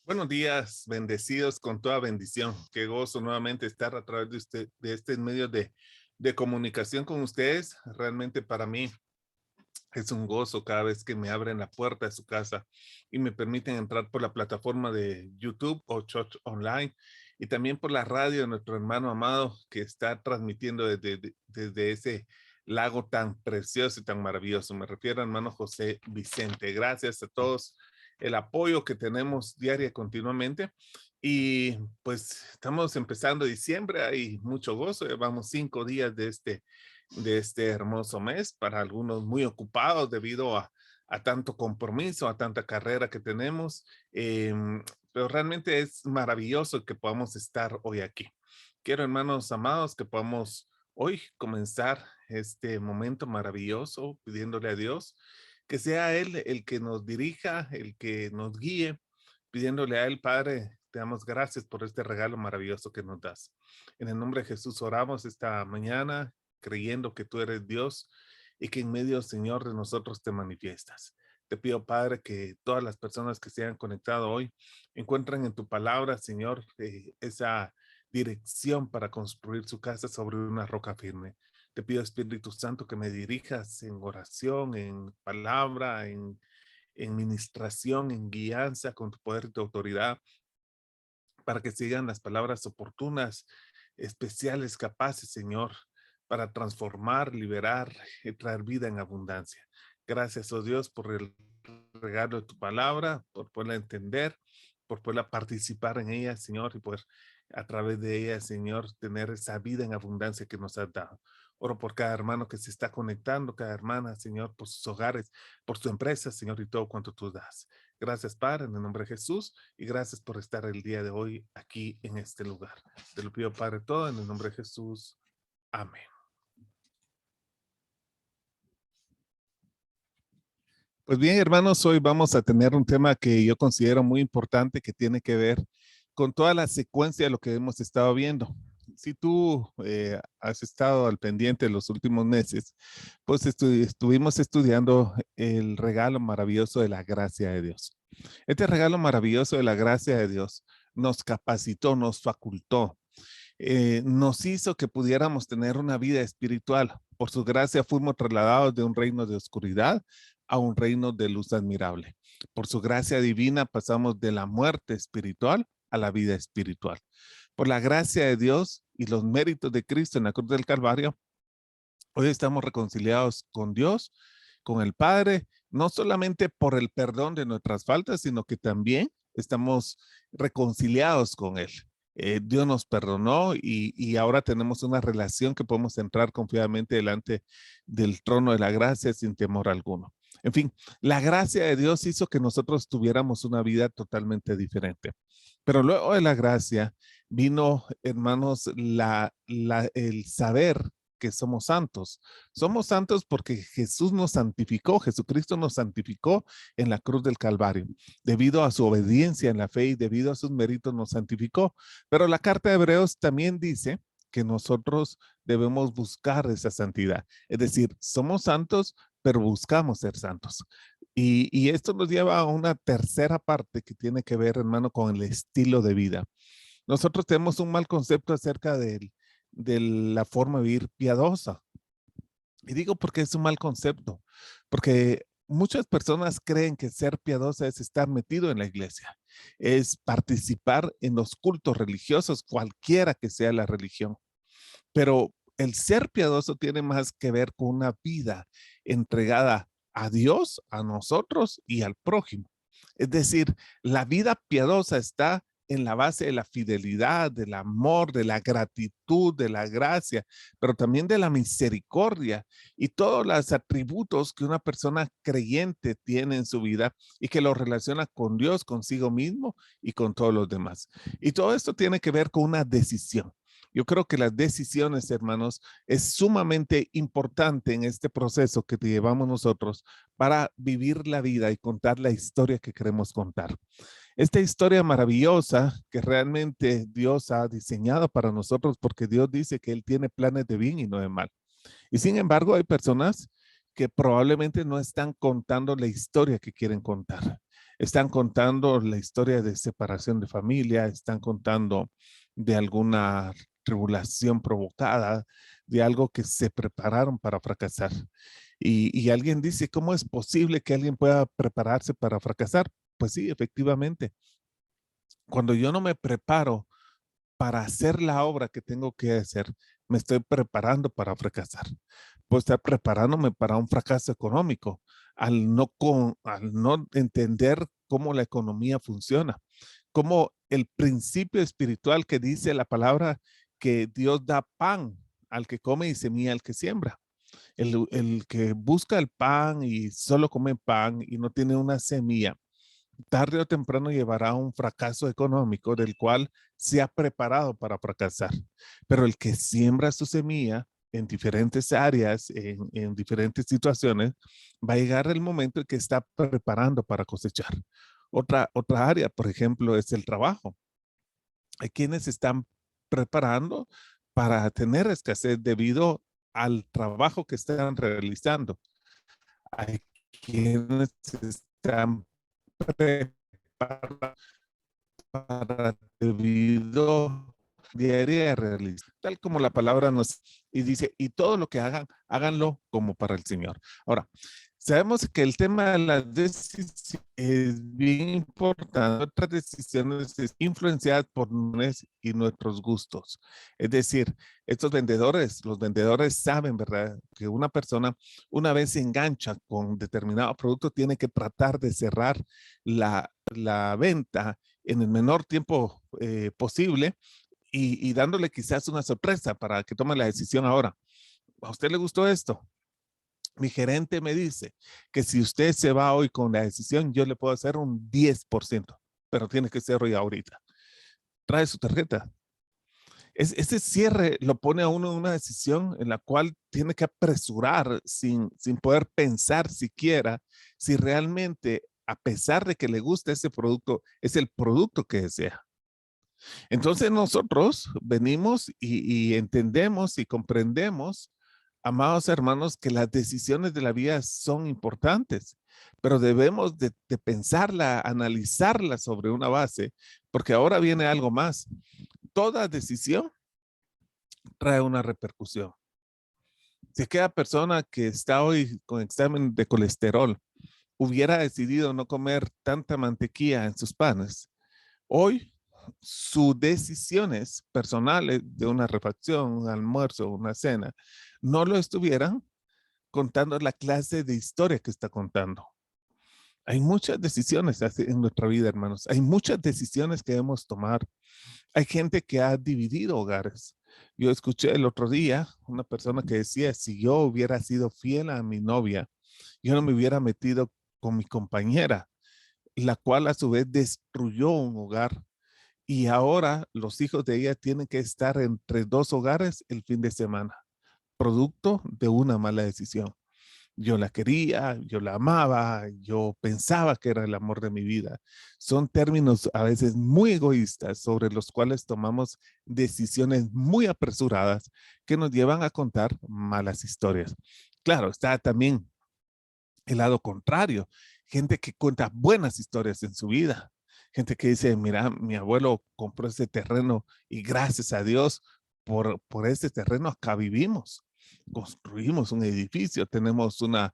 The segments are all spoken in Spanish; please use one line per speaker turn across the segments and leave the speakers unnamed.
Buenos días, bendecidos con toda bendición. Qué gozo nuevamente estar a través de este medio de comunicación con ustedes. Realmente para mí es un gozo cada vez que me abren la puerta de su casa y me permiten entrar por la plataforma de YouTube o Church Online y también por la radio de nuestro hermano amado que está transmitiendo desde ese lago tan precioso y tan maravilloso. Me refiero al hermano José Vicente. Gracias a todos el apoyo que tenemos diaria continuamente. Y pues estamos empezando diciembre, hay mucho gozo, llevamos 5 días de este hermoso mes, para algunos muy ocupados debido a tanto compromiso, a tanta carrera que tenemos, pero realmente es maravilloso que podamos estar hoy aquí. Quiero, hermanos amados, que podamos hoy comenzar este momento maravilloso pidiéndole a Dios que sea Él el que nos dirija, el que nos guíe, pidiéndole a Él, Padre, te damos gracias por este regalo maravilloso que nos das. En el nombre de Jesús oramos esta mañana, creyendo que tú eres Dios y que en medio, Señor, de nosotros te manifiestas. Te pido, Padre, que todas las personas que se han conectado hoy encuentren en tu palabra, Señor, esa dirección para construir su casa sobre una roca firme. Te pido, Espíritu Santo, que me dirijas en oración, en palabra, en ministración, en guianza con tu poder y tu autoridad, para que sigan las palabras oportunas, especiales, capaces, Señor, para transformar, liberar y traer vida en abundancia. Gracias, oh Dios, por el regalo de tu palabra, por poderla entender, por poderla participar en ella, Señor, y poder a través de ella, Señor, tener esa vida en abundancia que nos has dado. Oro por cada hermano que se está conectando, cada hermana, Señor, por sus hogares, por su empresa, Señor, y todo cuanto tú das. Gracias, Padre, en el nombre de Jesús, y gracias por estar el día de hoy aquí en este lugar. Te lo pido, Padre, todo en el nombre de Jesús. Amén. Pues bien, hermanos, hoy vamos a tener un tema que yo considero muy importante que tiene que ver con toda la secuencia de lo que hemos estado viendo. Si tú has estado al pendiente los últimos meses, pues estuvimos estudiando el regalo maravilloso de la gracia de Dios. Este regalo maravilloso de la gracia de Dios nos capacitó, nos facultó, nos hizo que pudiéramos tener una vida espiritual. Por su gracia fuimos trasladados de un reino de oscuridad a un reino de luz admirable. Por su gracia divina pasamos de la muerte espiritual a la vida espiritual. Por la gracia de Dios y los méritos de Cristo en la cruz del Calvario, hoy estamos reconciliados con Dios, con el Padre, no solamente por el perdón de nuestras faltas, sino que también estamos reconciliados con Él. Dios nos perdonó y ahora tenemos una relación que podemos entrar confiadamente delante del trono de la gracia sin temor alguno. En fin, la gracia de Dios hizo que nosotros tuviéramos una vida totalmente diferente. Pero luego de la gracia vino, hermanos, el saber que somos santos. Somos santos porque Jesús nos santificó, Jesucristo nos santificó en la cruz del Calvario. Debido a su obediencia en la fe y debido a sus méritos nos santificó. Pero la carta de Hebreos también dice que nosotros debemos buscar esa santidad. Es decir, somos santos, pero buscamos ser santos. Y esto nos lleva a una tercera parte que tiene que ver, hermano, con el estilo de vida. Nosotros tenemos un mal concepto acerca de la forma de vivir piadosa. Y digo porque es un mal concepto, porque muchas personas creen que ser piadosa es estar metido en la iglesia, es participar en los cultos religiosos, cualquiera que sea la religión. Pero el ser piadoso tiene más que ver con una vida entregada a Dios, a nosotros y al prójimo. Es decir, la vida piadosa está en la base de la fidelidad, del amor, de la gratitud, de la gracia, pero también de la misericordia y todos los atributos que una persona creyente tiene en su vida y que lo relaciona con Dios, consigo mismo y con todos los demás. Y todo esto tiene que ver con una decisión. Yo creo que las decisiones, hermanos, es sumamente importante en este proceso que te llevamos nosotros para vivir la vida y contar la historia que queremos contar. Esta historia maravillosa que realmente Dios ha diseñado para nosotros, porque Dios dice que Él tiene planes de bien y no de mal. Y sin embargo, hay personas que probablemente no están contando la historia que quieren contar. Están contando la historia de separación de familia, están contando de alguna tribulación provocada, de algo que se prepararon para fracasar. Y alguien dice, ¿cómo es posible que alguien pueda prepararse para fracasar? Pues sí, efectivamente. Cuando yo no me preparo para hacer la obra que tengo que hacer, me estoy preparando para fracasar. Puedo estar preparándome para un fracaso económico al no entender cómo la economía funciona, como el principio espiritual que dice la palabra que Dios da pan al que come y semilla al que siembra. El que busca el pan y solo come pan y no tiene una semilla, tarde o temprano llevará a un fracaso económico del cual se ha preparado para fracasar. Pero el que siembra su semilla en diferentes áreas, en diferentes situaciones, va a llegar el momento en que está preparando para cosechar. Otra área, por ejemplo, es el trabajo. Hay quienes están preparando para tener escasez debido al trabajo que están realizando. Hay quienes están preparados para debido diaria realizar, tal como la palabra nos y dice, y todo lo que hagan, háganlo como para el Señor. Ahora, sabemos que el tema de las decisiones es bien importante. Otras decisiones es influenciadas por y nuestros gustos. Es decir, estos vendedores, los vendedores saben, ¿verdad? Que una persona, una vez se engancha con determinado producto, tiene que tratar de cerrar la venta en el menor tiempo posible y dándole quizás una sorpresa para que tome la decisión ahora. ¿A usted le gustó esto? Mi gerente me dice que si usted se va hoy con la decisión, yo le puedo hacer un 10%, pero tiene que ser hoy ahorita. Trae su tarjeta. Ese cierre lo pone a uno en una decisión en la cual tiene que apresurar sin poder pensar siquiera si realmente, a pesar de que le gusta ese producto, es el producto que desea. Entonces nosotros venimos y entendemos y comprendemos, amados hermanos, que las decisiones de la vida son importantes, pero debemos de pensarla, analizarla sobre una base, porque ahora viene algo más. Toda decisión trae una repercusión. Si aquella persona que está hoy con examen de colesterol hubiera decidido no comer tanta mantequilla en sus panes, hoy sus decisiones personales de una refacción, un almuerzo, una cena, no lo estuvieran contando la clase de historia que está contando. Hay muchas decisiones en nuestra vida, hermanos. Hay muchas decisiones que debemos tomar. Hay gente que ha dividido hogares. Yo escuché el otro día una persona que decía, si yo hubiera sido fiel a mi novia, yo no me hubiera metido con mi compañera, la cual a su vez destruyó un hogar. Y ahora los hijos de ella tienen que estar entre dos hogares el fin de semana, producto de una mala decisión. Yo la quería, yo la amaba, yo pensaba que era el amor de mi vida. Son términos a veces muy egoístas sobre los cuales tomamos decisiones muy apresuradas que nos llevan a contar malas historias. Claro, está también el lado contrario, gente que cuenta buenas historias en su vida, gente que dice, mira, mi abuelo compró ese terreno y gracias a Dios por ese terreno acá vivimos. Construimos un edificio, tenemos un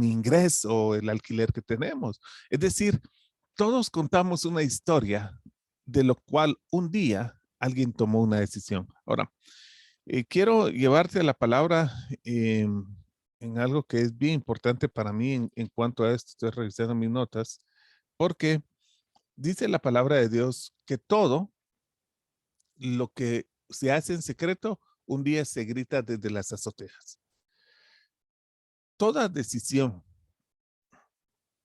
ingreso, el alquiler que tenemos. Es decir, todos contamos una historia de lo cual un día alguien tomó una decisión. Ahora, quiero llevarte la palabra en algo que es bien importante para mí en cuanto a esto. Estoy revisando mis notas porque dice la palabra de Dios que todo lo que se hace en secreto, un día se grita desde las azoteas. Toda decisión,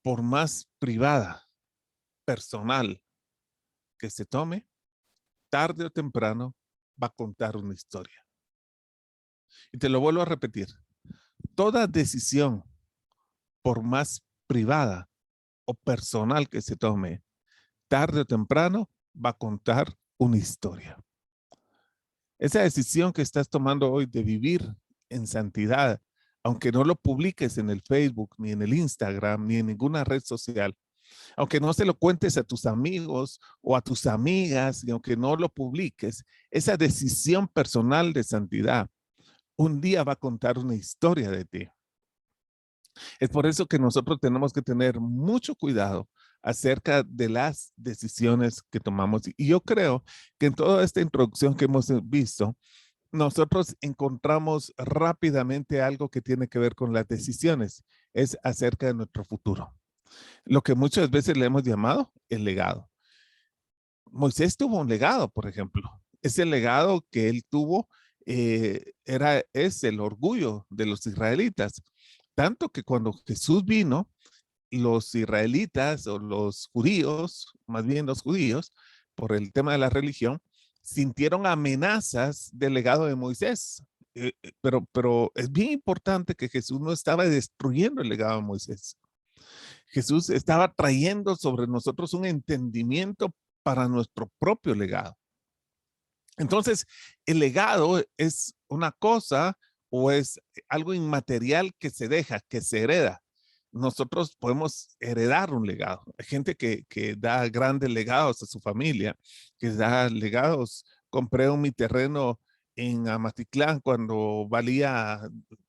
por más privada, personal que se tome, tarde o temprano va a contar una historia. Y te lo vuelvo a repetir. Toda decisión, por más privada o personal que se tome, tarde o temprano va a contar una historia. Esa decisión que estás tomando hoy de vivir en santidad, aunque no lo publiques en el Facebook, ni en el Instagram, ni en ninguna red social, aunque no se lo cuentes a tus amigos o a tus amigas, y aunque no lo publiques, esa decisión personal de santidad un día va a contar una historia de ti. Es por eso que nosotros tenemos que tener mucho cuidado acerca de las decisiones que tomamos. Y yo creo que en toda esta introducción que hemos visto, nosotros encontramos rápidamente algo que tiene que ver con las decisiones, es acerca de nuestro futuro. Lo que muchas veces le hemos llamado el legado. Moisés tuvo un legado, por ejemplo. Ese legado que él tuvo es el orgullo de los israelitas. Tanto que cuando Jesús vino, los israelitas o los judíos, más bien los judíos, por el tema de la religión, sintieron amenazas del legado de Moisés. Pero es bien importante que Jesús no estaba destruyendo el legado de Moisés. Jesús estaba trayendo sobre nosotros un entendimiento para nuestro propio legado. Entonces, el legado es una cosa o es algo inmaterial que se deja, que se hereda. Nosotros podemos heredar un legado. Hay gente que da grandes legados a su familia, que da legados. Compré mi terreno en Amatitlán cuando valía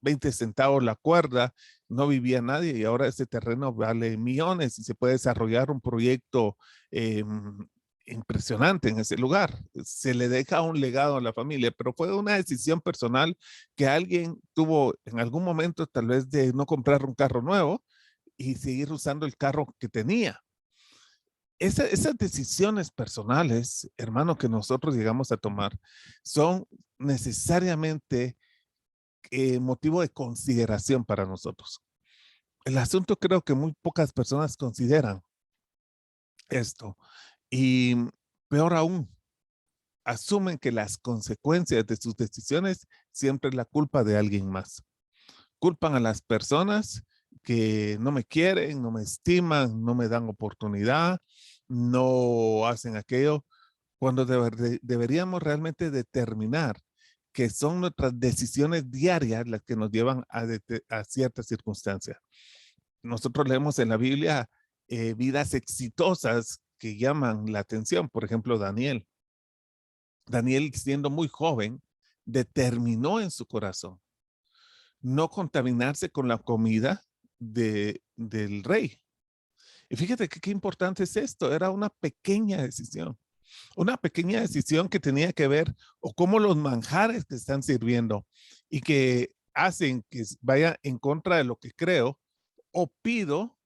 20 centavos la cuerda, no vivía nadie y ahora ese terreno vale millones y se puede desarrollar un proyecto impresionante en ese lugar. Se le deja un legado a la familia, pero fue una decisión personal que alguien tuvo en algún momento tal vez de no comprar un carro nuevo y seguir usando el carro que tenía. Esas decisiones personales, hermano, que nosotros llegamos a tomar, son necesariamente motivo de consideración para nosotros. El asunto creo que muy pocas personas consideran esto. Y peor aún, asumen que las consecuencias de sus decisiones siempre es la culpa de alguien más. Culpan a las personas que no me quieren, no me estiman, no me dan oportunidad, no hacen aquello, cuando deberíamos realmente determinar que son nuestras decisiones diarias las que nos llevan a ciertas circunstancias. Nosotros leemos en la Biblia vidas exitosas que llaman la atención. Por ejemplo, Daniel. Daniel, siendo muy joven, determinó en su corazón no contaminarse con la comida del rey. Y fíjate que qué importante es esto. Era una pequeña decisión. Una pequeña decisión que tenía que ver o cómo los manjares que están sirviendo y que hacen que vaya en contra de lo que creo o pido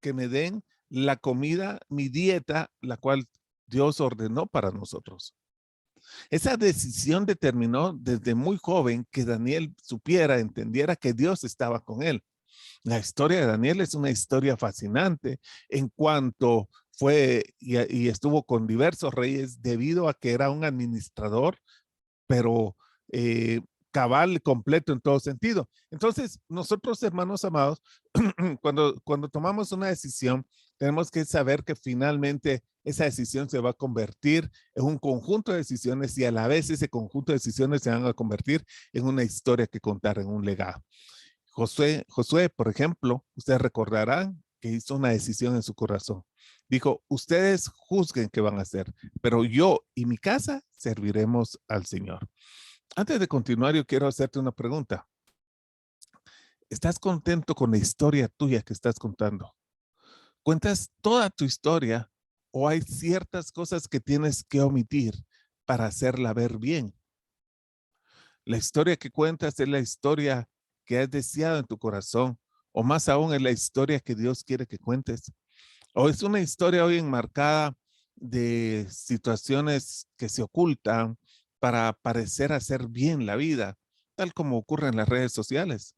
que me den la comida, mi dieta, la cual Dios ordenó para nosotros. Esa decisión determinó desde muy joven que Daniel supiera, entendiera que Dios estaba con él. La historia de Daniel es una historia fascinante en cuanto fue y estuvo con diversos reyes debido a que era un administrador, pero cabal, completo en todo sentido. Entonces, nosotros, hermanos amados, cuando tomamos una decisión, tenemos que saber que finalmente esa decisión se va a convertir en un conjunto de decisiones y a la vez ese conjunto de decisiones se van a convertir en una historia que contar, en un legado. Josué, por ejemplo, ustedes recordarán que hizo una decisión en su corazón. Dijo, ustedes juzguen qué van a hacer, pero yo y mi casa serviremos al Señor. Antes de continuar, yo quiero hacerte una pregunta. ¿Estás contento con la historia tuya que estás contando? ¿Cuentas toda tu historia o hay ciertas cosas que tienes que omitir para hacerla ver bien? La historia que cuentas es la historia que has deseado en tu corazón, o más aún es la historia que Dios quiere que cuentes. O es una historia hoy enmarcada de situaciones que se ocultan para parecer hacer bien la vida, tal como ocurre en las redes sociales.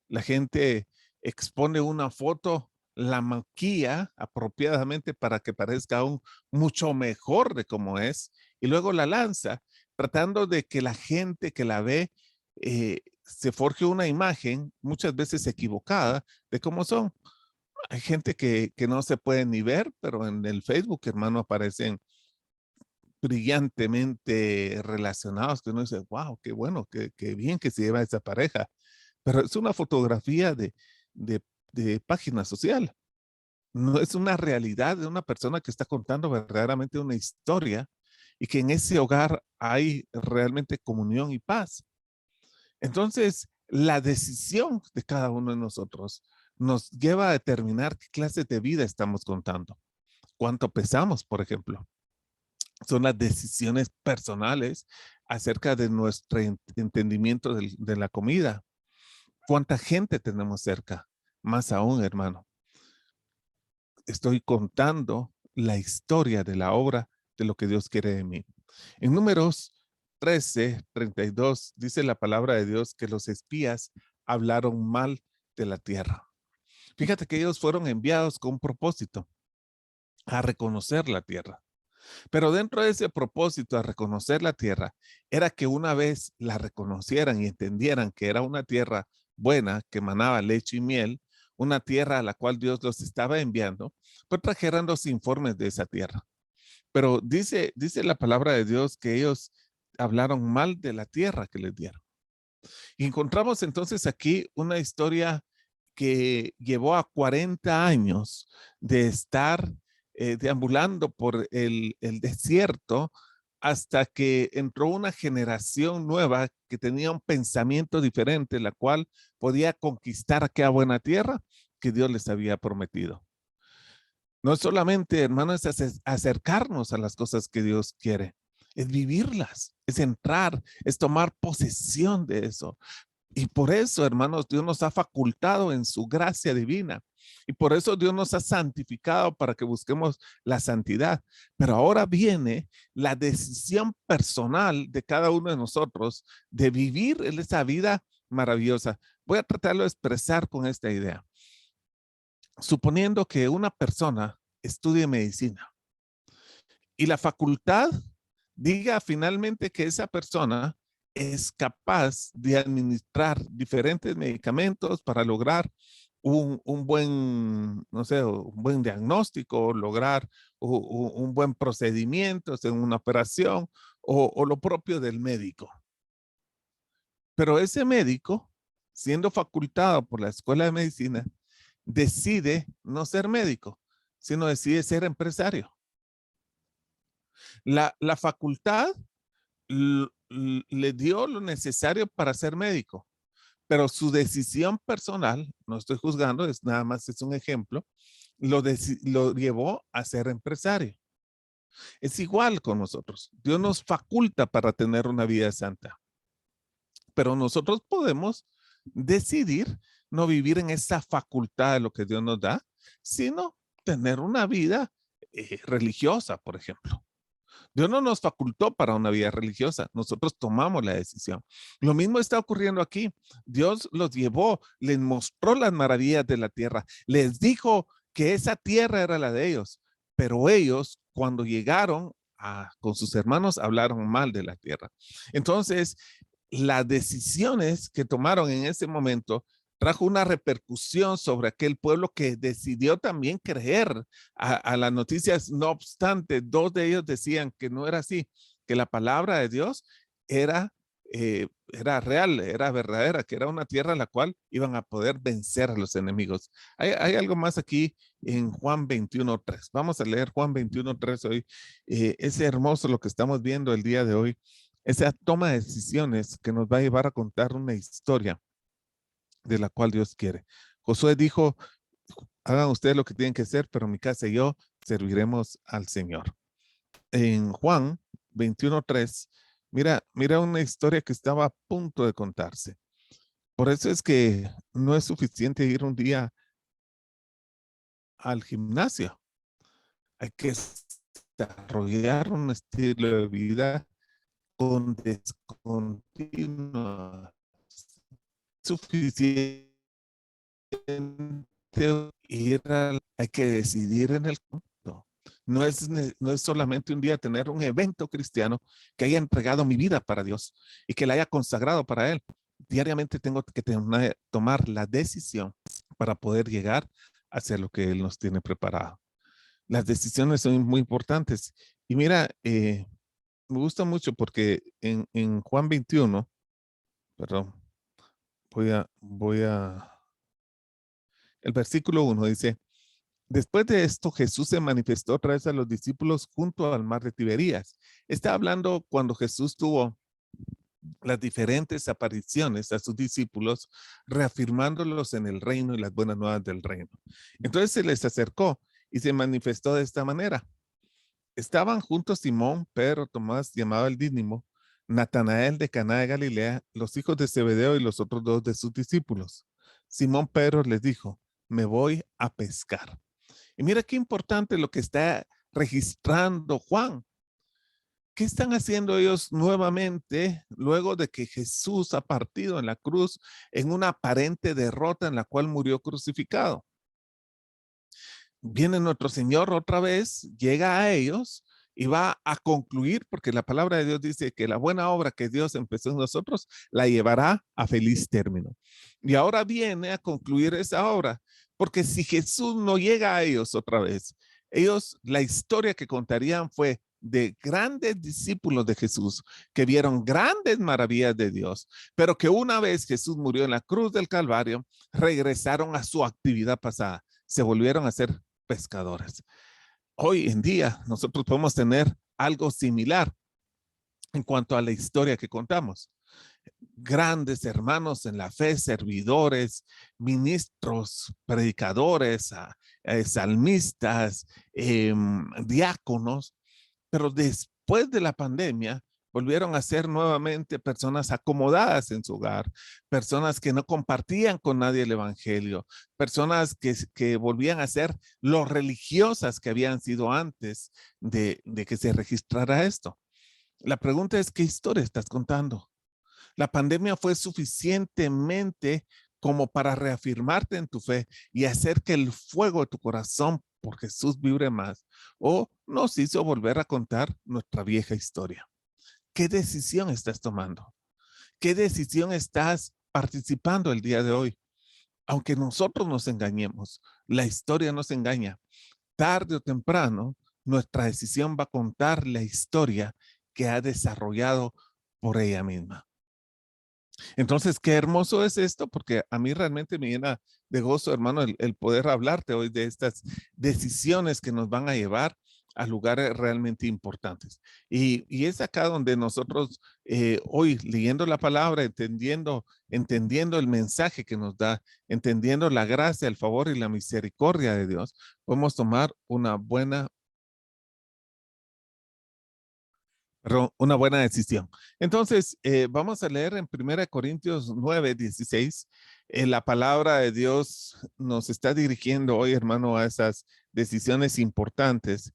La gente expone una foto, la maquilla apropiadamente para que parezca aún mucho mejor de cómo es y luego la lanza tratando de que la gente que la ve se forje una imagen muchas veces equivocada de cómo son. Hay gente que no se puede ni ver, pero en el Facebook, hermano, aparecen brillantemente relacionados que uno dice, wow, qué bueno, qué bien que se lleva esa pareja. pero es una fotografía de, de página social. No es una realidad de una persona que está contando verdaderamente una historia y que en ese hogar hay realmente comunión y paz. Entonces, la decisión de cada uno de nosotros nos lleva a determinar qué clase de vida estamos contando. ¿Cuánto pesamos, por ejemplo? Son las decisiones personales acerca de nuestro entendimiento de la comida. ¿Cuánta gente tenemos cerca? Más aún, hermano, estoy contando la historia de la obra de lo que Dios quiere de mí. En Números 13:32 dice la palabra de Dios que los espías hablaron mal de la tierra. Fíjate que ellos fueron enviados con un propósito, a reconocer la tierra. Pero dentro de ese propósito, a reconocer la tierra, era que una vez la reconocieran y entendieran que era una tierra buena, que manaba leche y miel, una tierra a la cual Dios los estaba enviando, pues trajeran los informes de esa tierra. Pero dice la palabra de Dios que ellos hablaron mal de la tierra que les dieron. Y encontramos entonces aquí una historia que llevó a 40 años de estar deambulando por el desierto hasta que entró una generación nueva que tenía un pensamiento diferente, la cual podía conquistar aquella buena tierra que Dios les había prometido. No es solamente, hermanos, es acercarnos a las cosas que Dios quiere, es vivirlas, es entrar, es tomar posesión de eso. Y por eso, hermanos, Dios nos ha facultado en su gracia divina. Y por eso Dios nos ha santificado para que busquemos la santidad. Pero ahora viene la decisión personal de cada uno de nosotros de vivir esa vida maravillosa. Voy a tratarlo de expresar con esta idea. Suponiendo que una persona estudie medicina y la facultad diga finalmente que esa persona es capaz de administrar diferentes medicamentos para lograr un buen, no sé, un buen diagnóstico, lograr un buen procedimiento en una operación o lo propio del médico. Pero ese médico, siendo facultado por la Escuela de Medicina, decide no ser médico, sino decide ser empresario. La facultad le dio lo necesario para ser médico, pero su decisión personal, no estoy juzgando, es nada más es un ejemplo, lo llevó a ser empresario. Es igual con nosotros. Dios nos faculta para tener una vida santa, pero nosotros podemos decidir no vivir en esa facultad de lo que Dios nos da, sino tener una vida religiosa, por ejemplo. Dios no nos facultó para una vida religiosa, nosotros tomamos la decisión. Lo mismo está ocurriendo aquí. Dios los llevó, les mostró las maravillas de la tierra, les dijo que esa tierra era la de ellos, pero ellos cuando llegaron con sus hermanos hablaron mal de la tierra. Entonces, las decisiones que tomaron en ese momento trajo una repercusión sobre aquel pueblo que decidió también creer a las noticias. No obstante, dos de ellos decían que no era así, que la palabra de Dios era real, era verdadera, que era una tierra en la cual iban a poder vencer a los enemigos. Hay algo más aquí en Juan 21:3. Vamos a leer Juan 21:3 hoy. Es hermoso lo que estamos viendo el día de hoy. Esa toma de decisiones que nos va a llevar a contar una historia de la cual Dios quiere. Josué dijo, hagan ustedes lo que tienen que hacer, pero mi casa y yo serviremos al Señor. En Juan 21:3, mira una historia que estaba a punto de contarse. Por eso es que no es suficiente ir un día al gimnasio. Hay que desarrollar un estilo de vida con descontinua. Suficiente hay que decidir en el punto. No es solamente un día tener un evento cristiano que haya entregado mi vida para Dios y que la haya consagrado para Él. Diariamente tengo que tomar la decisión para poder llegar a hacer lo que Él nos tiene preparado. Las decisiones son muy importantes. Y mira, me gusta mucho porque en Juan 21, perdón, el versículo 1 dice, después de esto, Jesús se manifestó otra vez a los discípulos junto al mar de Tiberías. Está hablando cuando Jesús tuvo las diferentes apariciones a sus discípulos, reafirmándolos en el reino y las buenas nuevas del reino. Entonces se les acercó y se manifestó de esta manera. Estaban juntos Simón, Pedro, Tomás, llamado el Dídimo, Natanael de Caná de Galilea, los hijos de Zebedeo y los otros dos de sus discípulos. Simón Pedro les dijo, me voy a pescar. Y mira qué importante lo que está registrando Juan. ¿Qué están haciendo ellos nuevamente luego de que Jesús ha partido en la cruz en una aparente derrota en la cual murió crucificado? Viene nuestro Señor otra vez, llega a ellos y va a concluir, porque la palabra de Dios dice que la buena obra que Dios empezó en nosotros la llevará a feliz término. Y ahora viene a concluir esa obra, porque si Jesús no llega a ellos otra vez, ellos, la historia que contarían fue de grandes discípulos de Jesús que vieron grandes maravillas de Dios, pero que una vez Jesús murió en la cruz del Calvario, regresaron a su actividad pasada, se volvieron a ser pescadores. Hoy en día nosotros podemos tener algo similar en cuanto a la historia que contamos. Grandes hermanos en la fe, servidores, ministros, predicadores, salmistas, diáconos, pero después de la pandemia volvieron a ser nuevamente personas acomodadas en su hogar, personas que no compartían con nadie el evangelio, personas que volvían a ser lo religiosas que habían sido antes de que se registrara esto. La pregunta es, ¿qué historia estás contando? La pandemia fue suficientemente como para reafirmarte en tu fe y hacer que el fuego de tu corazón por Jesús vibre más, o nos hizo volver a contar nuestra vieja historia. ¿Qué decisión estás tomando? ¿Qué decisión estás participando el día de hoy? Aunque nosotros nos engañemos, la historia nos engaña. Tarde o temprano, nuestra decisión va a contar la historia que ha desarrollado por ella misma. Entonces, qué hermoso es esto, porque a mí realmente me llena de gozo, hermano, el poder hablarte hoy de estas decisiones que nos van a llevar a lugares realmente importantes. Y es acá donde nosotros hoy, leyendo la palabra, entendiendo el mensaje que nos da, entendiendo la gracia, el favor y la misericordia de Dios, podemos tomar una buena decisión. Entonces, vamos a leer en 1 Corintios 9:16. La palabra de Dios nos está dirigiendo hoy, hermano, a esas decisiones importantes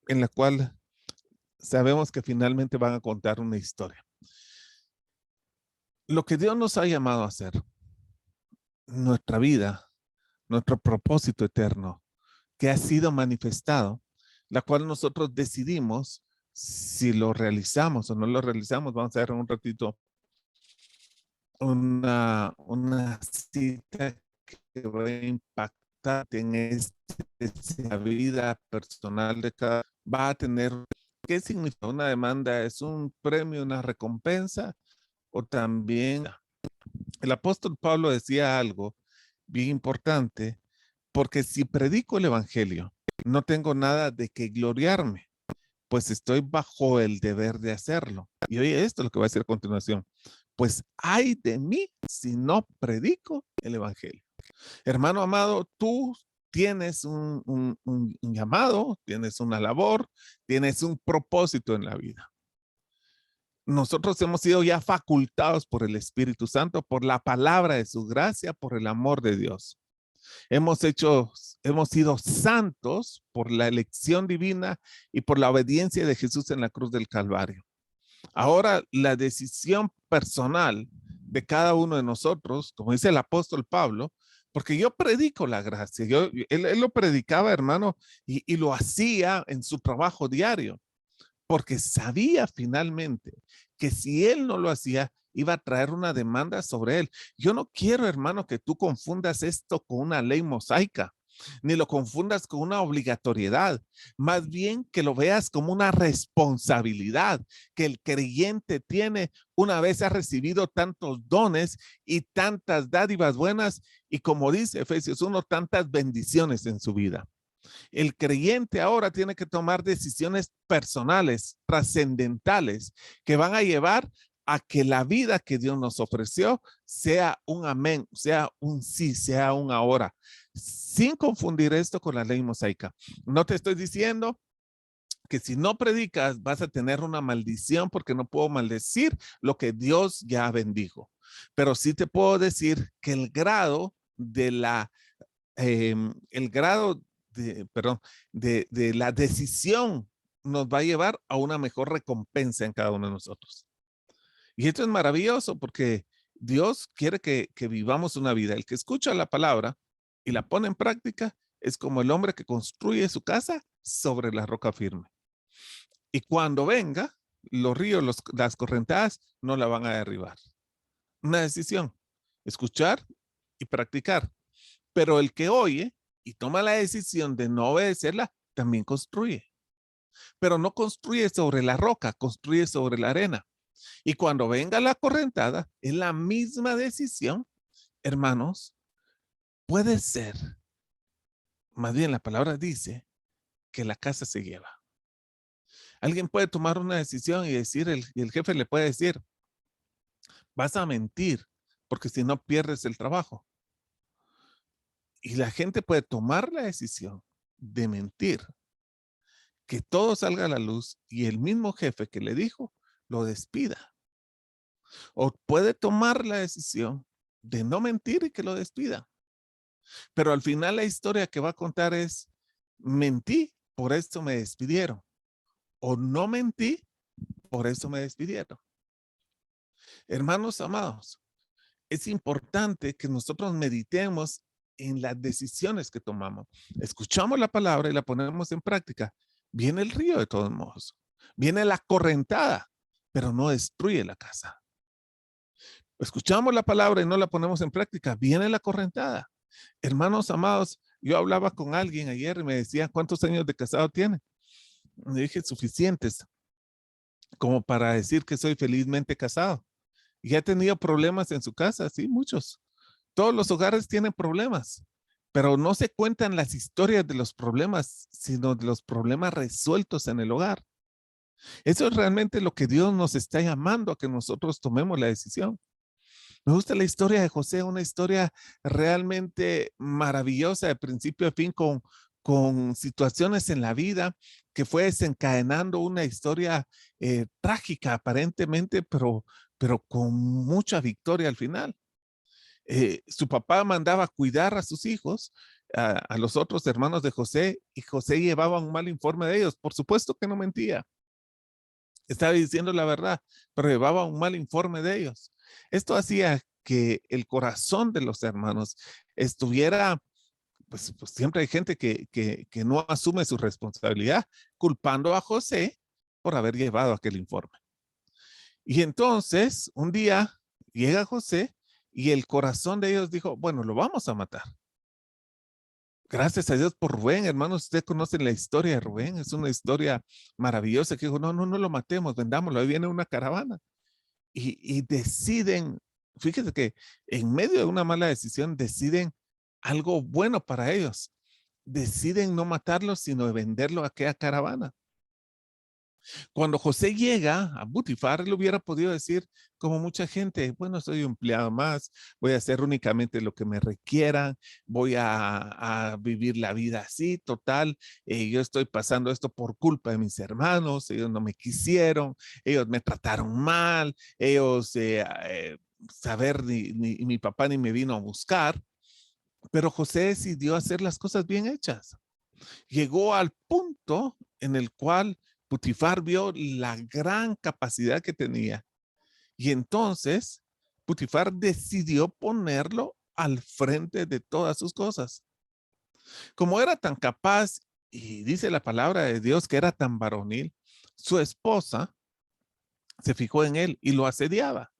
en la cual sabemos que finalmente van a contar una historia. Lo que Dios nos ha llamado a hacer, nuestra vida, nuestro propósito eterno, que ha sido manifestado, la cual nosotros decidimos si lo realizamos o no lo realizamos. Vamos a ver en un ratito una cita que va a impactar en esta vida personal de cada. Va a tener, ¿qué significa una demanda? ¿Es un premio, una recompensa? O también el apóstol Pablo decía algo bien importante, porque si predico el evangelio, no tengo nada de qué gloriarme, pues estoy bajo el deber de hacerlo. Y oye, esto es lo que va a decir a continuación. Pues ay de mí si no predico el evangelio. Hermano amado, tú tienes un llamado, tienes una labor, tienes un propósito en la vida. Nosotros hemos sido ya facultados por el Espíritu Santo, por la palabra de su gracia, por el amor de Dios. Hemos sido santos por la elección divina y por la obediencia de Jesús en la cruz del Calvario. Ahora, la decisión personal de cada uno de nosotros, como dice el apóstol Pablo, porque yo predico la gracia, él lo predicaba, hermano, y lo hacía en su trabajo diario, porque sabía finalmente que si él no lo hacía, iba a traer una demanda sobre él. Yo no quiero, hermano, que tú confundas esto con una ley mosaica. ni lo confundas con una obligatoriedad, más bien que lo veas como una responsabilidad que el creyente tiene una vez ha recibido tantos dones y tantas dádivas buenas y como dice Efesios 1, tantas bendiciones en su vida. El creyente ahora tiene que tomar decisiones personales, trascendentales, que van a llevar a que la vida que Dios nos ofreció sea un amén, sea un sí, sea un ahora, sin confundir esto con la ley mosaica. No te estoy diciendo que si no predicas vas a tener una maldición porque no puedo maldecir lo que Dios ya bendijo. Pero sí te puedo decir que el grado de la, el grado perdón, de la decisión nos va a llevar a una mejor recompensa en cada uno de nosotros. Y esto es maravilloso porque Dios quiere que vivamos una vida. El que escucha la palabra y la pone en práctica es como el hombre que construye su casa sobre la roca firme. Y cuando venga, los ríos, las correntadas no la van a derribar. Una decisión, escuchar y practicar. Pero el que oye y toma la decisión de no obedecerla, también construye. Pero no construye sobre la roca, construye sobre la arena. Y cuando venga la correntada, es la misma decisión, hermanos, puede ser, más bien la palabra dice, que la casa se lleva. Alguien puede tomar una decisión y decir, el jefe le puede decir, vas a mentir, porque si no pierdes el trabajo. Y la gente puede tomar la decisión de mentir, que todo salga a la luz y el mismo jefe que le dijo, lo despida. O puede tomar la decisión de no mentir y que lo despida. Pero al final la historia que va a contar es, mentí, por esto me despidieron. O no mentí, por eso me despidieron. Hermanos amados, es importante que nosotros meditemos en las decisiones que tomamos. Escuchamos la palabra y la ponemos en práctica. Viene el río de todos modos. Viene la correntada, pero no destruye la casa. Escuchamos la palabra y no la ponemos en práctica. Viene la correntada. Hermanos amados, yo hablaba con alguien ayer y me decía, ¿cuántos años de casado tiene? Le dije, suficientes como para decir que soy felizmente casado. Y ha tenido problemas en su casa, sí, muchos. Todos los hogares tienen problemas, pero no se cuentan las historias de los problemas, sino de los problemas resueltos en el hogar. Eso es realmente lo que Dios nos está llamando a que nosotros tomemos la decisión. Me gusta la historia de José, una historia realmente maravillosa de principio a fin con situaciones en la vida que fue desencadenando una historia trágica aparentemente, pero con mucha victoria al final. Su papá mandaba cuidar a sus hijos, a los otros hermanos de José, y José llevaba un mal informe de ellos. Por supuesto que no mentía, estaba diciendo la verdad, pero llevaba un mal informe de ellos. Esto hacía que el corazón de los hermanos estuviera, pues siempre hay gente que no asume su responsabilidad, culpando a José por haber llevado aquel informe. Y entonces, un día llega José y el corazón de ellos dijo, bueno, lo vamos a matar. Gracias a Dios por Rubén, hermanos. Ustedes conocen la historia de Rubén. Es una historia maravillosa que dijo, no lo matemos, vendámoslo. Ahí viene una caravana. Y deciden, fíjense que en medio de una mala decisión, deciden algo bueno para ellos. Deciden no matarlo, sino venderlo a aquella caravana. Cuando José llega a Potifar, él hubiera podido decir, como mucha gente, bueno, soy un empleado más, voy a hacer únicamente lo que me requieran, voy a vivir la vida así, total, yo estoy pasando esto por culpa de mis hermanos, ellos no me quisieron, ellos me trataron mal, ellos, saber, ni mi papá ni me vino a buscar, pero José decidió hacer las cosas bien hechas. Llegó al punto en el cual Putifar vio la gran capacidad que tenía. Y entonces Putifar decidió ponerlo al frente de todas sus cosas. Como era tan capaz, y dice la palabra de Dios que era tan varonil, su esposa se fijó en él y lo asediaba.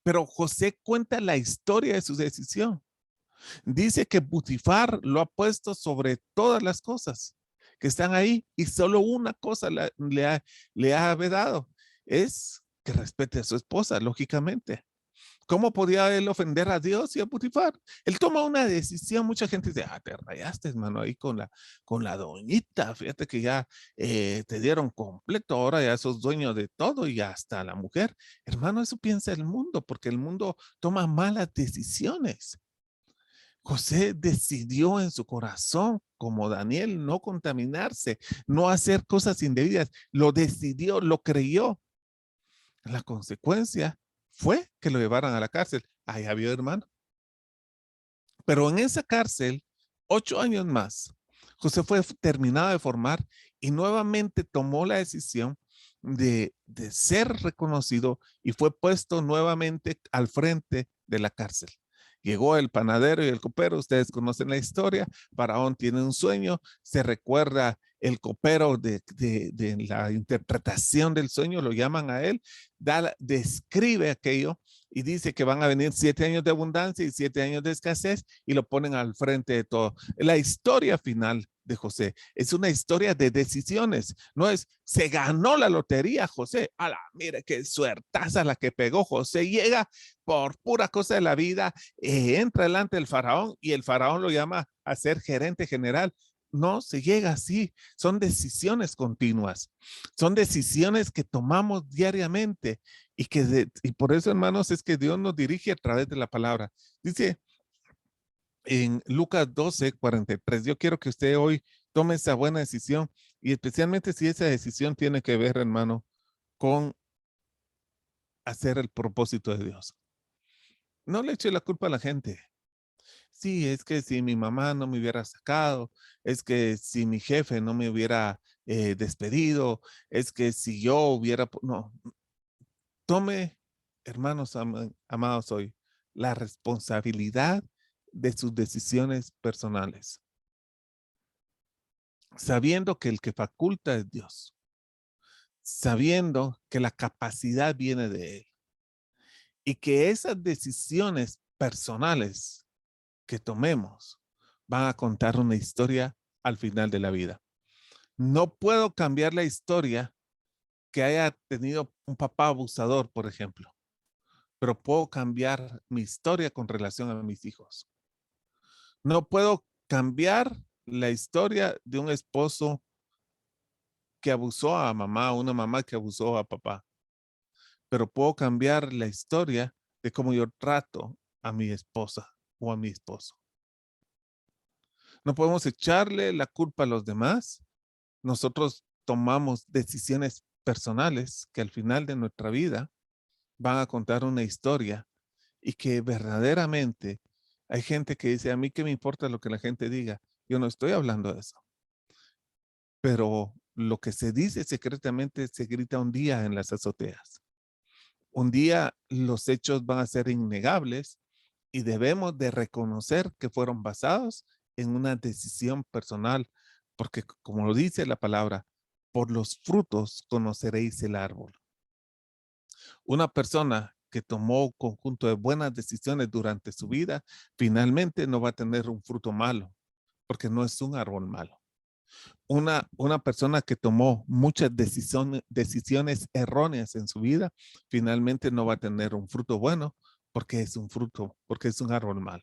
Pero José cuenta la historia de su decisión. Dice que Putifar lo ha puesto sobre todas las cosas que están ahí y solo una cosa le ha vedado, es que respete a su esposa, lógicamente. ¿Cómo podía él ofender a Dios y a Putifar? Él toma una decisión. Mucha gente dice, te rayaste, hermano, ahí con la doñita. Fíjate que ya te dieron completo, ahora ya sos dueño de todo y hasta la mujer. Hermano, eso piensa el mundo, porque el mundo toma malas decisiones. José decidió en su corazón, como Daniel, no contaminarse, no hacer cosas indebidas. Lo decidió, lo creyó. La consecuencia fue que lo llevaran a la cárcel. Ahí había hermano. Pero en esa cárcel, 8 años más, José fue terminado de formar y nuevamente tomó la decisión de ser reconocido y fue puesto nuevamente al frente de la cárcel. Llegó el panadero y el copero, ustedes conocen la historia, Faraón tiene un sueño, se recuerda el copero de la interpretación del sueño, lo llaman a él, describe aquello y dice que van a venir 7 años de abundancia y 7 años de escasez y lo ponen al frente de todo. La historia final de José es una historia de decisiones, no es se ganó la lotería José, ala, mire qué suertaza la que pegó José, llega por pura cosa de la vida, entra delante del faraón y el faraón lo llama a ser gerente general. No se llega así, son decisiones continuas, son decisiones que tomamos diariamente y por eso, hermanos, es que Dios nos dirige a través de la palabra. Dice en Lucas 12:43, yo quiero que usted hoy tome esa buena decisión y especialmente si esa decisión tiene que ver, hermano, con hacer el propósito de Dios. No le eche la culpa a la gente. Sí, es que si mi mamá no me hubiera sacado, es que si mi jefe no me hubiera despedido, es que si yo hubiera, no, tome, hermanos amados hoy, la responsabilidad de sus decisiones personales, sabiendo que el que faculta es Dios, sabiendo que la capacidad viene de Él y que esas decisiones personales que tomemos van a contar una historia al final de la vida. No puedo cambiar la historia que haya tenido un papá abusador, por ejemplo, pero puedo cambiar mi historia con relación a mis hijos. No puedo cambiar la historia de un esposo que abusó a mamá, una mamá que abusó a papá, pero puedo cambiar la historia de cómo yo trato a mi esposa o a mi esposo. No podemos echarle la culpa a los demás. Nosotros tomamos decisiones personales que al final de nuestra vida van a contar una historia y que verdaderamente hay gente que dice, a mí qué me importa lo que la gente diga. Yo no estoy hablando de eso. Pero lo que se dice secretamente se grita un día en las azoteas. Un día los hechos van a ser innegables y debemos de reconocer que fueron basados en una decisión personal, porque como lo dice la palabra, por los frutos conoceréis el árbol. Una persona que tomó un conjunto de buenas decisiones durante su vida, finalmente no va a tener un fruto malo, porque no es un árbol malo. Una persona que tomó muchas decisiones erróneas en su vida, finalmente no va a tener un fruto bueno porque es un fruto, porque es un árbol mal.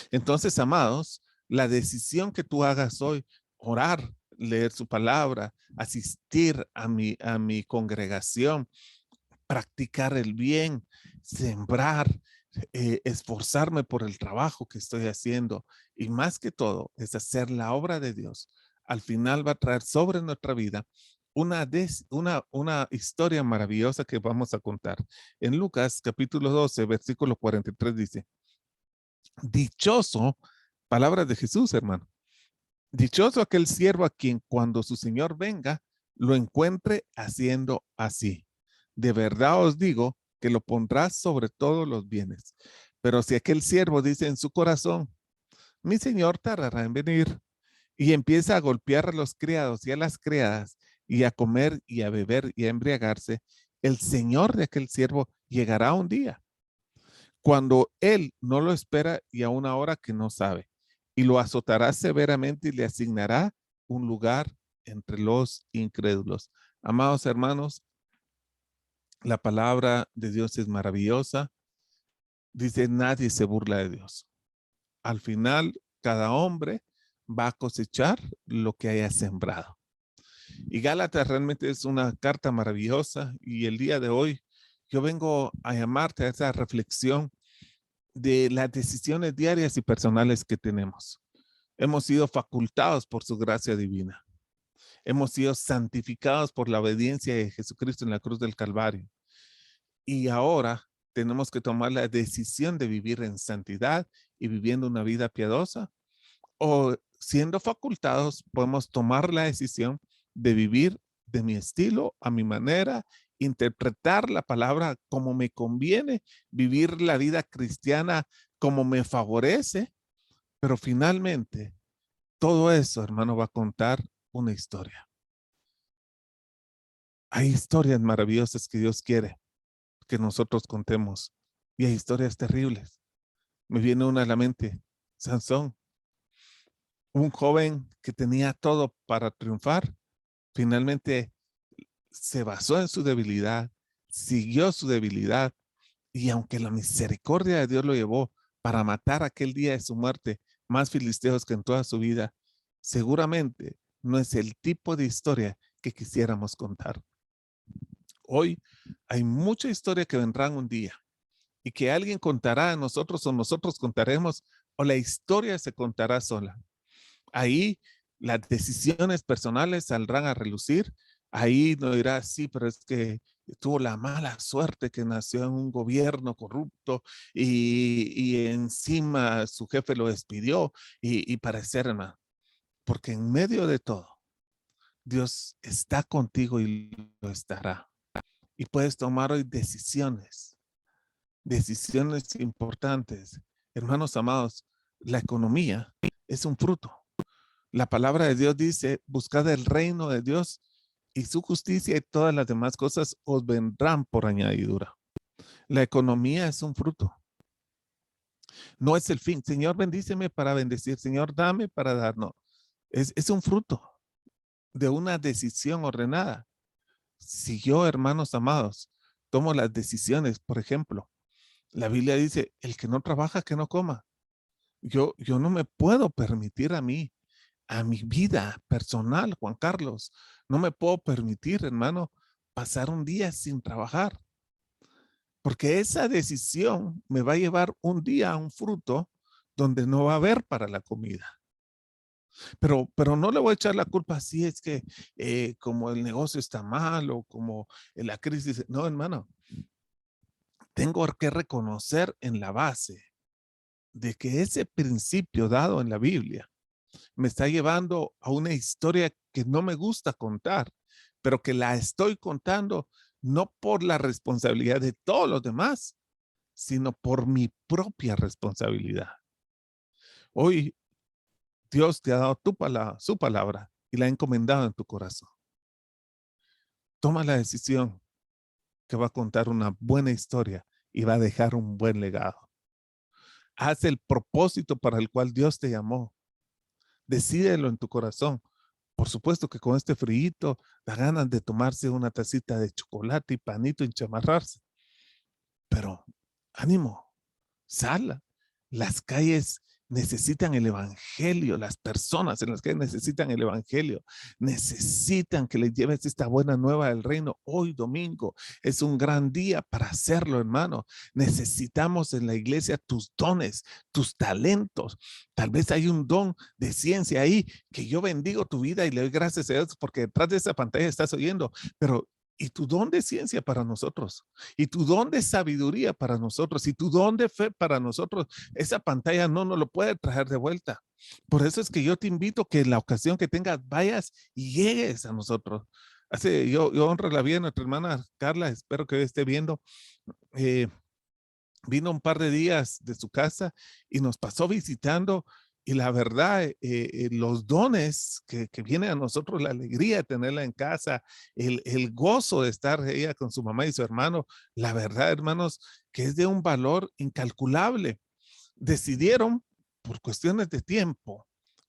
Entonces, amados, la decisión que tú hagas hoy, orar, leer su palabra, asistir a mi congregación, practicar el bien, sembrar, esforzarme por el trabajo que estoy haciendo y más que todo es hacer la obra de Dios. Al final va a traer sobre nuestra vida una historia maravillosa que vamos a contar. En Lucas capítulo 12, versículo 43 dice, dichoso, palabras de Jesús, hermano, dichoso aquel siervo a quien cuando su Señor venga, lo encuentre haciendo así. De verdad os digo que lo pondrás sobre todos los bienes. Pero si aquel siervo dice en su corazón, mi Señor tardará en venir, y empieza a golpear a los criados y a las criadas, y a comer y a beber y a embriagarse, el Señor de aquel siervo llegará un día cuando él no lo espera y a una hora que no sabe, y lo azotará severamente y le asignará un lugar entre los incrédulos. Amados hermanos, la palabra de Dios es maravillosa. Dice, nadie se burla de Dios. Al final, cada hombre va a cosechar lo que haya sembrado. Y Gálatas realmente es una carta maravillosa, y el día de hoy yo vengo a llamarte a esa reflexión de las decisiones diarias y personales que tenemos. Hemos sido facultados por su gracia divina. Hemos sido santificados por la obediencia de Jesucristo en la cruz del Calvario. Y ahora tenemos que tomar la decisión de vivir en santidad y viviendo una vida piadosa, o siendo facultados podemos tomar la decisión de vivir de mi estilo, a mi manera, interpretar la palabra como me conviene, vivir la vida cristiana como me favorece, pero finalmente todo eso, hermano, va a contar una historia. Hay historias maravillosas que Dios quiere que nosotros contemos, y hay historias terribles. Me viene una a la mente, Sansón, un joven que tenía todo para triunfar, finalmente se basó en su debilidad, siguió su debilidad, y aunque la misericordia de Dios lo llevó para matar aquel día de su muerte más filisteos que en toda su vida, seguramente no es el tipo de historia que quisiéramos contar. Hoy hay mucha historia que vendrán un día y que alguien contará a nosotros o nosotros contaremos, o la historia se contará sola. Ahí las decisiones personales saldrán a relucir. Ahí no dirá, sí, pero es que tuvo la mala suerte que nació en un gobierno corrupto y encima su jefe lo despidió y parecer, hermano, porque en medio de todo, Dios está contigo y lo estará. Y puedes tomar hoy decisiones importantes. Hermanos amados, la economía es un fruto. La palabra de Dios dice, buscad el reino de Dios y su justicia, y todas las demás cosas os vendrán por añadidura. La economía es un fruto. No es el fin. Señor, bendíceme para bendecir. Señor, dame para dar. No, es un fruto de una decisión ordenada. Si yo, hermanos amados, tomo las decisiones, por ejemplo, la Biblia dice, el que no trabaja, que no coma. Yo no me puedo permitir a mi vida personal, Juan Carlos, no me puedo permitir, hermano, pasar un día sin trabajar, porque esa decisión me va a llevar un día a un fruto donde no va a haber para la comida. Pero no le voy a echar la culpa si es que como el negocio está mal o como la crisis. No, hermano, tengo que reconocer en la base de que ese principio dado en la Biblia me está llevando a una historia que no me gusta contar, pero que la estoy contando no por la responsabilidad de todos los demás, sino por mi propia responsabilidad. Hoy Dios te ha dado su palabra y la ha encomendado en tu corazón. Toma la decisión que va a contar una buena historia y va a dejar un buen legado. Haz el propósito para el cual Dios te llamó. Decídelo en tu corazón. Por supuesto que con este frío da ganas de tomarse una tacita de chocolate y panito y chamarrarse. Pero ánimo, sal. Las calles necesitan el evangelio, las personas en las calles necesitan el evangelio, necesitan que les lleves esta buena nueva del reino. Hoy domingo es un gran día para hacerlo, hermano. Necesitamos en la iglesia tus dones, tus talentos. Tal vez hay un don de ciencia ahí que yo bendigo tu vida y le doy gracias a Dios porque detrás de esa pantalla estás oyendo, pero ¿y tu don de ciencia para nosotros? ¿Y tu don de sabiduría para nosotros? ¿Y tu don de fe para nosotros? Esa pantalla no nos lo puede traer de vuelta. Por eso es que yo te invito que en la ocasión que tengas, vayas y llegues a nosotros. Yo honro la vida de nuestra hermana Carla, espero que esté viendo. Vino un par de días de su casa y nos pasó visitando Y la verdad, los dones que vienen a nosotros, la alegría de tenerla en casa, el gozo de estar ella con su mamá y su hermano, la verdad, hermanos, que es de un valor incalculable. Decidieron, por cuestiones de tiempo,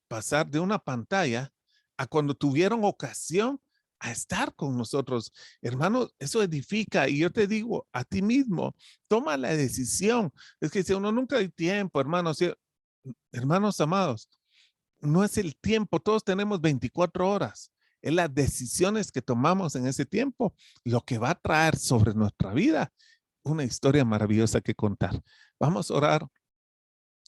pasar de una pantalla a cuando tuvieron ocasión a estar con nosotros. Hermanos, eso edifica. Y yo te digo, a ti mismo, toma la decisión. Es que si uno nunca hay tiempo, hermanos, hermanos amados, no es el tiempo, todos tenemos 24 horas. Es las decisiones que tomamos en ese tiempo lo que va a traer sobre nuestra vida una historia maravillosa que contar. Vamos a orar.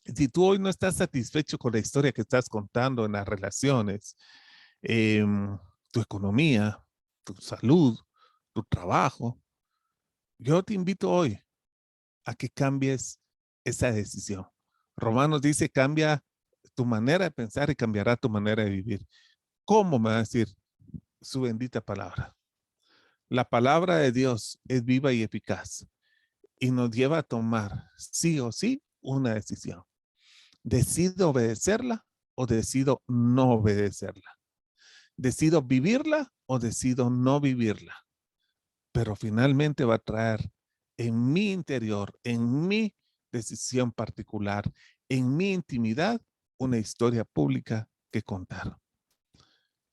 Si tú hoy no estás satisfecho con la historia que estás contando en las relaciones, eh, tu economía, tu salud, tu trabajo, yo te invito hoy a que cambies esa decisión. Romanos dice, cambia tu manera de pensar y cambiará tu manera de vivir. ¿Cómo me va a decir su bendita palabra? La palabra de Dios es viva y eficaz y nos lleva a tomar sí o sí una decisión. ¿Decido obedecerla o decido no obedecerla? ¿Decido vivirla o decido no vivirla? Pero finalmente va a traer en mi interior, en mi decisión particular, en mi intimidad, una historia pública que contar.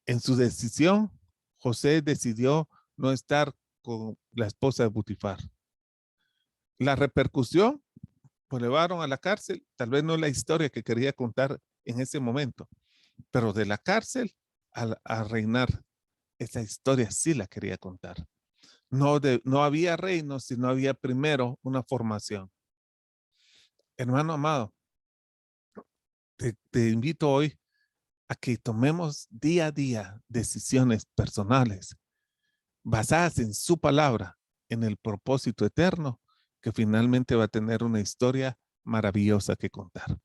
En su decisión, José decidió no estar con la esposa de Potifar. La repercusión, pues le llevaron a la cárcel, tal vez no la historia que quería contar en ese momento, pero de la cárcel a reinar, esa historia sí la quería contar. No había reino, sino había primero una formación. Hermano amado, te invito hoy a que tomemos día a día decisiones personales basadas en su palabra, en el propósito eterno, que finalmente va a tener una historia maravillosa que contar.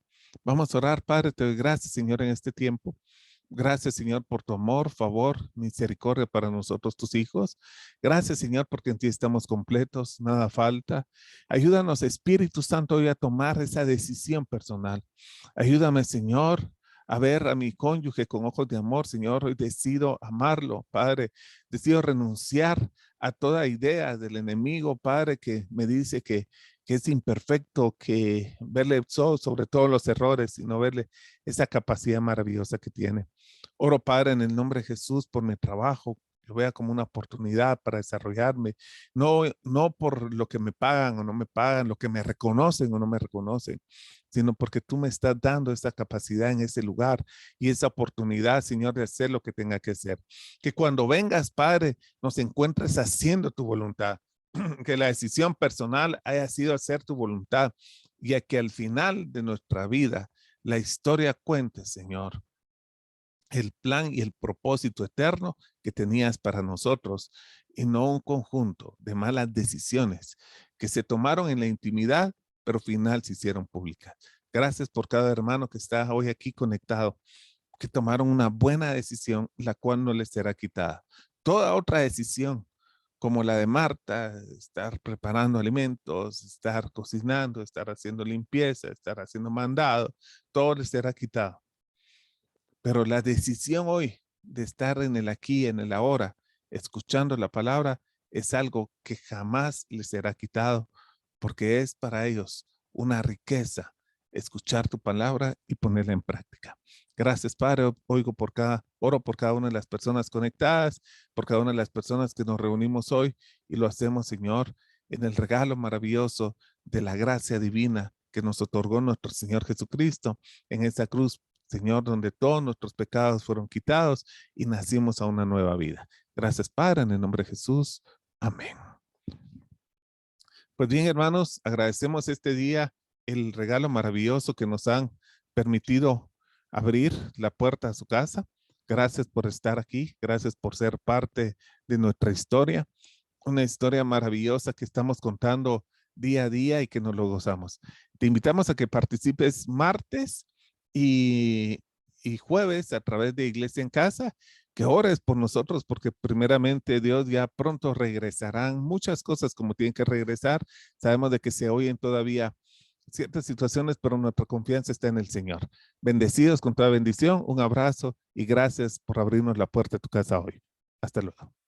Vamos a orar, Padre, te doy gracias, Señor, en este tiempo. Gracias, Señor, por tu amor, favor, misericordia para nosotros, tus hijos. Gracias, Señor, porque en ti estamos completos, nada falta. Ayúdanos, Espíritu Santo, hoy a tomar esa decisión personal. Ayúdame, Señor, a ver a mi cónyuge con ojos de amor, Señor. Hoy decido amarlo, Padre. Decido renunciar a toda idea del enemigo, Padre, que me dice que es imperfecto, que verle sobre todos los errores, sino verle esa capacidad maravillosa que tiene. Oro, Padre, en el nombre de Jesús por mi trabajo, lo vea como una oportunidad para desarrollarme, no por lo que me pagan o no me pagan, lo que me reconocen o no me reconocen, sino porque tú me estás dando esa capacidad en ese lugar y esa oportunidad, Señor, de hacer lo que tenga que hacer. Que cuando vengas, Padre, nos encuentres haciendo tu voluntad, que la decisión personal haya sido hacer tu voluntad y a que al final de nuestra vida la historia cuente, Señor, el plan y el propósito eterno que tenías para nosotros y no un conjunto de malas decisiones que se tomaron en la intimidad, pero al final se hicieron públicas. Gracias por cada hermano que está hoy aquí conectado, que tomaron una buena decisión, la cual no les será quitada. Toda otra decisión, como la de Marta, estar preparando alimentos, estar cocinando, estar haciendo limpieza, estar haciendo mandado, todo les será quitado. Pero la decisión hoy de estar en el aquí, en el ahora, escuchando la palabra, es algo que jamás les será quitado, porque es para ellos una riqueza escuchar tu palabra y ponerla en práctica. Gracias, Padre. Oro por cada una de las personas conectadas, por cada una de las personas que nos reunimos hoy y lo hacemos, Señor, en el regalo maravilloso de la gracia divina que nos otorgó nuestro Señor Jesucristo en esa cruz, Señor, donde todos nuestros pecados fueron quitados y nacimos a una nueva vida. Gracias, Padre, en el nombre de Jesús. Amén. Pues bien, hermanos, agradecemos este día el regalo maravilloso que nos han permitido abrir la puerta a su casa. Gracias por estar aquí. Gracias por ser parte de nuestra historia. Una historia maravillosa que estamos contando día a día y que nos lo gozamos. Te invitamos a que participes martes y, y jueves a través de Iglesia en Casa, que ores por nosotros, porque primeramente Dios ya pronto regresarán muchas cosas como tienen que regresar. Sabemos de que se oyen todavía ciertas situaciones, pero nuestra confianza está en el Señor. Bendecidos con toda bendición, un abrazo y gracias por abrirnos la puerta de tu casa hoy. Hasta luego.